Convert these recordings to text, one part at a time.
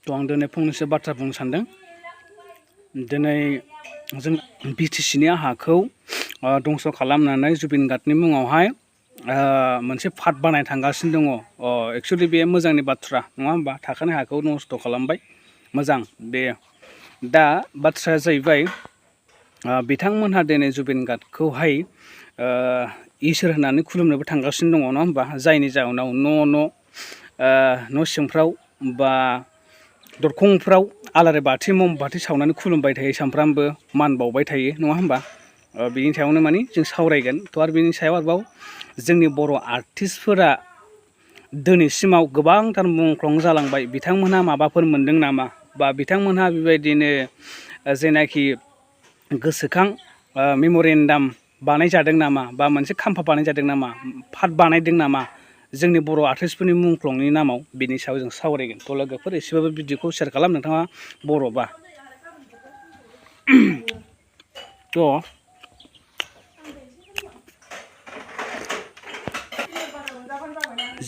थ' आं दिनै फंनैसो बाथ्रा बुंनो सानदों। दिनै जों बिटिसिनि हाखौ दंस' खालामनानै जुबिन गार्डनि मुङावहाय मोनसे पार्क बानायनो थांगासिनो दङ। एक्सुवेलि बे मोजांनि बाथ्रा नङा होमबा? थाखानाय हाखौ नस्थ' खालामबाय, मोजां बे। दा बाथ्राया जाहैबाय बिथांमोनहा दिनै जुबिन गार्डखौहाय इसोर होननानै खुलुमनोबो थांगासिनो दङ नङा होमबा? जायनि जाहोनाव न' सिंफ्राव बा दरखंफ्राव आलारि बाथि मम बाथि सावनानै खुलुमबाय थायो, सानफ्रामबो मान बावबाय थायो नङा होमबा? बिनि सायावनो माने जों सावरायगोन। थ' आरो बिनि सायाव आरोबाव जोंनि बर' आर्टिस्टफोरा दिनैसिमाव गोबांथार मुंख्लं जालांबाय। बिथांमोनहा माबाफोर मोनदों नामा, बा बिथांमोनहा बेबायदिनो जेनाखि गोसोखां मेम'रेन्डाम बानायजादों नामा, बा मोनसे खाम्फा बानायजादों नामा, पार्क बानायदों नामा जोंनि बर' आर्टिस्टफोरनि मुंख्लंनि नामाव? बिनि सायाव जों सावरायगोन। थ' लोगोफोर एसेबाबो भिडिअखौ शेयार खालाम नोंथाङा बर'बा। थ'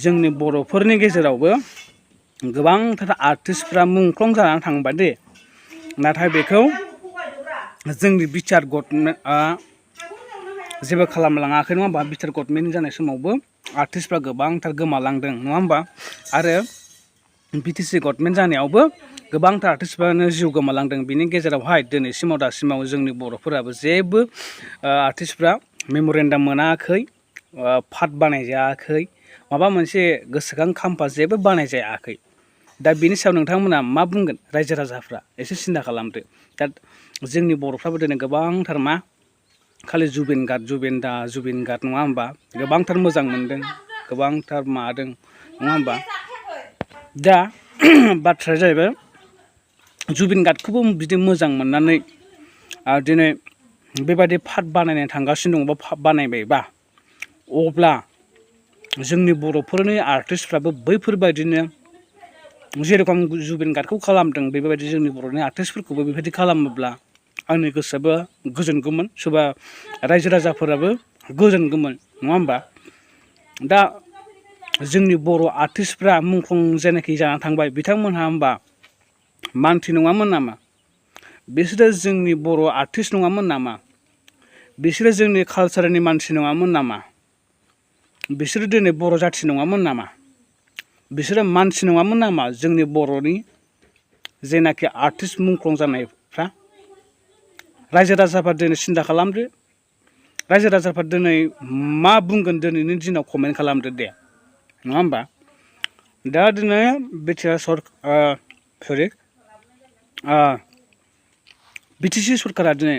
जोंनि बर'फोरनि गेजेरावबो गोबांथार आर्टिस्टफ्रा मुंख्लं जानानै थांबाय दे, नाथाय बेखौ जोंनि बिटिआर गभर्नमेन्टआ जेबो खालामलाङाखै नङा होमबा? बिटिआर गभर्नमेन्ट जानाय समावबो आर्टिस्टफ्रा गोबांथार गोमालांदों नङा होमबा? आरो बिटिसि गभर्नमेन्ट जानायावबो गोबांथार आर्टिस्टफ्रानो जिउ गोमालांदों। बिनि गेजेरावहाय दिनैसिमाव दासिमाव जोंनि बर'फोराबो जेबो आर्टिस्टफ्रा मेम'रेन्डाम मोनाखै, पार्क बानायजायाखै, माबा मोनसे गोसोखां खाम्फा जेबो बानायजायाखै। दा बिनि सायाव नोंथांमोना मा बुंगोन? रायजो राजाफ्रा एसे सिन्था खालामदो। दा जोंनि बर'फ्राबो दिनै गोबांथार खालि जुबिन गार्ड नङा होमबा? गोबांथार मोजां मोनदों, गोबांथार मादों नङा होमबा? दा बाथ्राया जाहैबाय जुबिन गार्डखौबो बिदि मोजां मोननानै दिनै बेबायदि पार्क बानायनो थांगासिनो दङ, बा पार्क बानायबायबा, अब्ला जोंनि बर'फोरनि आर्टिस्टफ्राबो बैफोरबायदिनो जेरेखम जुबिन गार्डखौ खालामदों बेबायदि जोंनि बर'नि आर्टिस्टफोरखौबो बेबायदि खालामोब्ला आंनि गोसोआबो गोजोनगौमोन, सोरबा रायजो राजाफोराबो गोजोनगौमोन नङा होमबा? दा जोंनि बर' आर्टिस्टफ्रा मुंख्लं जेनाखि जानानै थांबाय, बिथांमोनहा होमबा मानसि नङामोन नामा? बिसोरो जोंनि बर' आर्टिस्ट नङामोन नामा? बिसोरो जोंनि कालसारनि मानसि नङामोन नामा? बिसोरो दिनै बर' जाथि नङामोन नामा? बिसोरो मानसि नङामोन नामा? जोंनि बर'नि जेनाखि आर्टिस्ट मुंख्लं जानायफ्रा। रायजो राजाफ्रा दिनै सिन्था खालामदो, रायजो राजाफ्रा दिनै मा बुंगोन दिनैनि दिनाव कमेन्ट खालामदो दे नङा होमबा? दा दिनै बिटिसि सरकारा दिनै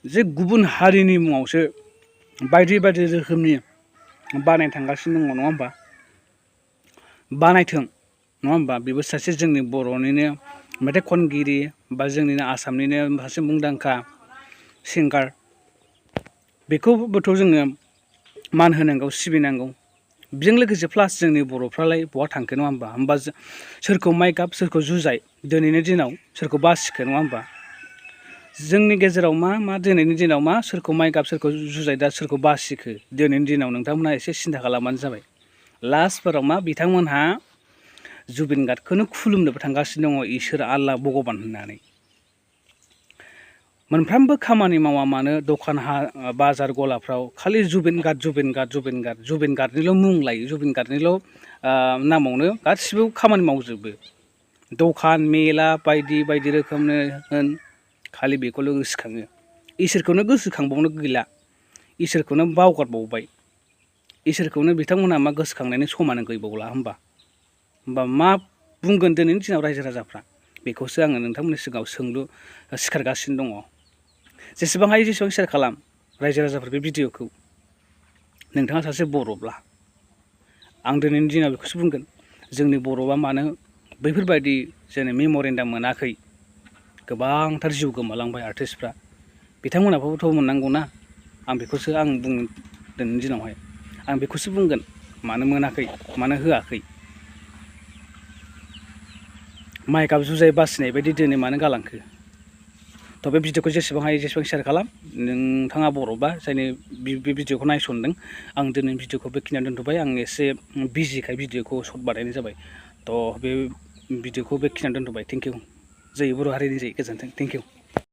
जे गुबुन हारिनि मुङावसो बायदि बायदि रोखोमनि बानायनो थांगासिनो दङ नङा होमबा? बानायथों नङा होमबा? बेबो सासे जोंनि बर'निनो मेथाइ खनगिरि, बा जोंनिनो आसामनिनो सासे मुंदांखा सिंगार। बेखौबोथ' जोङो मान होनांगौ, सिबिनांगौ। बेजों लोगोसे प्लास जोंनि बर'फ्रालाय बहा थांखो नङा होमबा? होमबा सोरखौ माइ गाब, सोरखौ जुजाइ दिनैनि दिनाव सोरखौ बासिखो नङा होमबा? जोंनि गेजेराव मा दिनैनि दिनाव सोरखौ माइ गाब, सोरखौ जुजाइ, दा सोरखौ बासिखो दिनैनि दिनाव नोंथांमोनहा एसे सिन्था खालामबानो जाबाय। लास्टफोराव बिथांमोनहा जुबिन गार्डखौनो खुलुमनोबो थांगासिनो दङ, इसोर आल्ला भगबान होननानै। मोनफ्रोमबो खामानि मावा मानो दखान बाजार गलाफ्राव खालि जुबिन गार्डनिल' मुं लायो, जुबिन गार्डनिल' नामावनो गासिबो खामानि मावजोबो। दखान मेला बायदि बायदि रोखोमनो होन, खालि बेखौल' गोसोखाङो। इसोरखौनो गोसोखांबावनो गैला, इसोरखौनो बावगारबावबाय। इसोरखौनो बिथांमोनहा गोसोखांनायनि समानो गैबावला। होमबा मा बुंगोन दिनैनि दिनाव रायजो राजाफ्रा? बेखौसो आङो नोंथांमोननि सिगाङाव सोंलु सिखारगासिनो दङ। जेसेबां हायो जेसेबां शेयार खालाम रायजो राजाफोर बे भिडिअखौ। नोंथाङा सासे बर'ब्ला आं दिनैनि दिनाव बेखौसो बुंगोन, जोंनि बर'आ मानो बैफोरबायदि जेने मेम'रेन्डाम मोनाखै? गोबांथार जिउ गोमालांबाय आर्टिस्टफ्रा, बिथांमोनाबोथ' मोननांगौना। आं बेखौसो बुङो दिनैनि दिनावहाय। आं बेखौसो बुंगोन, मानो मोनाखै, मानो होआखै? माइ गाब जुजाइ बासिनाय बायदि दिनै मानो गालांखो? थ' बे भिडिअखौ जेसेबां हायो जेसेबां शेयार खालाम। नोंथाङा बर'बा जायनि बे भिडिअखौ नायसनदों, आं दिनै भिडिअखौ बेखिनियाव दोनथ'बाय। आं एसे बिजिखाय भिडिअखौ सर्ट बानायनाय जाबाय। थ' बे भिडिअखौ बेखिनियाव दोनथ'बाय थेंक इउ जै बर' हारिनि जै गोजोन्थों थेंक इउ